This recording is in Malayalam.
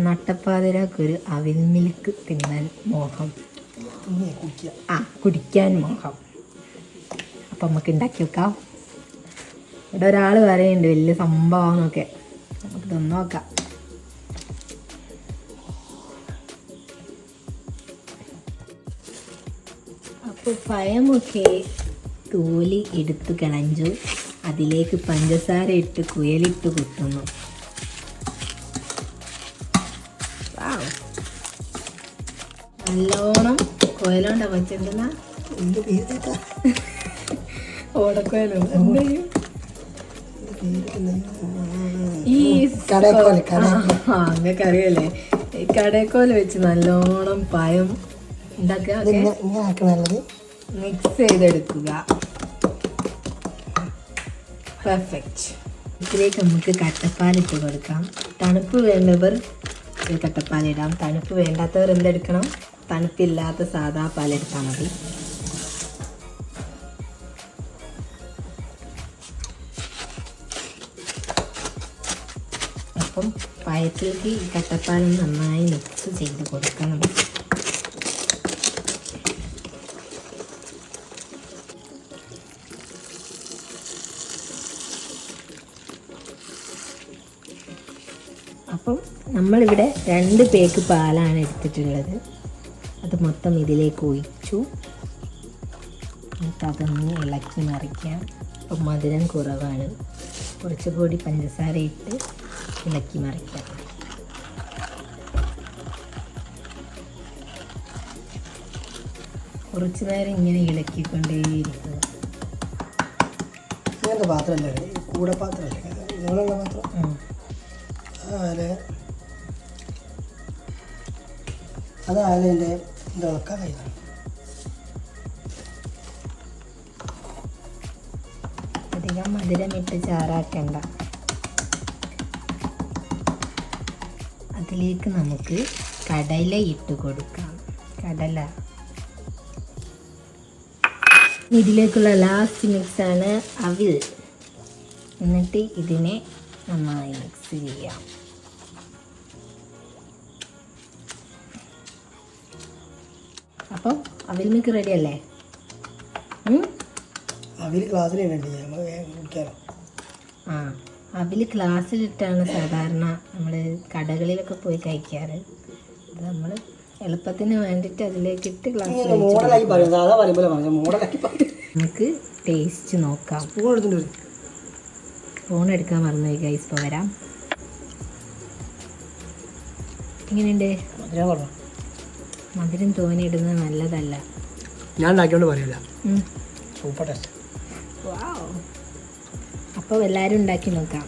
നട്ടപ്പാതിരാക്കൊരു അവിൽ മിൽക്ക് തിന്നാൻ മോഹം, കുടിക്കാൻ മോഹം. അപ്പം നമുക്ക് ഉണ്ടാക്കി വെക്കാം. ഇവിടെ ഒരാൾ പറയുന്നുണ്ട് വലിയ സംഭവമാണെന്നൊക്കെ, നമുക്ക് തന്നു നോക്കാം. അപ്പോൾ പഴമൊക്കെ തോലി എടുത്ത് കളഞ്ഞു, അതിലേക്ക് പഞ്ചസാര ഇട്ട് കുയലിട്ട് കുത്തുന്നു. നല്ലോണം കുയലോണ്ട വെച്ചിട്ടുള്ള ഓടക്കുയലോ ഈ അങ്ങക്ക് അറിയല്ലേ, ഈ കടേക്കോല് വെച്ച് നല്ലോണം പഴം ഉണ്ടാക്കുക, മിക്സ് ചെയ്തെടുക്കുക. പെർഫെക്റ്റ്. ഇതിലേക്ക് നമുക്ക് കട്ടപ്പാലിട്ട് കൊടുക്കാം. തണുപ്പ് വേണ്ടവർ കട്ടപ്പാലിടാം, തണുപ്പ് വേണ്ടാത്തവർ എന്തെടുക്കണം, തണുപ്പില്ലാത്ത സാധാ പാലെടുത്താൽ മതി. അപ്പം പഴത്തിലേക്ക് ഈ കട്ടപ്പാലും നന്നായി മിക്സ് ചെയ്ത് കൊടുക്കണം. അപ്പം നമ്മളിവിടെ 2 പേക്ക് പാലാണ് എടുത്തിട്ടുള്ളത്. അത് മൊത്തം ഇതിലേക്ക് ഒഴിച്ചു. അതൊന്ന് ഇളക്കി മറിക്കാം. അപ്പം മധുരം കുറവാണ്, കുറച്ചുകൂടി പഞ്ചസാര ഇട്ട് ഇളക്കി മറിക്കാം. കുറച്ചു നേരം ഇങ്ങനെ ഇളക്കിക്കൊണ്ടേയിരിക്കുക. പാത്രമല്ലേ, കൂടെ പാത്രമല്ലേ, പാത്രം അതായാലും എൻ്റെ ഇളക്കാൻ കഴിയുന്നത്. അധികം മധുരമിട്ട് ചാറാക്കണ്ട. അതിലേക്ക് നമുക്ക് കടല ഇട്ട് കൊടുക്കാം. കടല ഇതിലേക്കുള്ള ലാസ്റ്റ് മിക്സാണ് അവിൽ. എന്നിട്ട് ഇതിനെ നന്നായി മിക്സ് ചെയ്യാം. അപ്പോൾ അവിൽ മിൽക്ക് റെഡി അല്ലേ? അവിൽ ഗ്ലാസ്സിൽ അവിൽ ഗ്ലാസ്സിലിട്ടാണ് സാധാരണ നമ്മൾ കടകളിലൊക്കെ പോയി കഴിക്കാറ്. ഇത് നമ്മൾ എളുപ്പത്തിന് വേണ്ടിയിട്ട് അതിലേക്ക് ഇട്ട് ഗ്ലാസ്സിൽ നമുക്ക് ടേസ്റ്റ് നോക്കാം. സ്പൂൺ എടുക്കാൻ മറന്നുപോയി ഗൈസ്, ഇപ്പോൾ വരാം. എങ്ങനെയുണ്ട്? മധുരം തോന്നിയിടുന്നത് നല്ലതല്ല, ഞാൻ ഉണ്ടാക്കിയോണ്ട് പറയില്ല. Super taste. അപ്പോൾ എല്ലാവരും ഉണ്ടാക്കി നോക്കാം.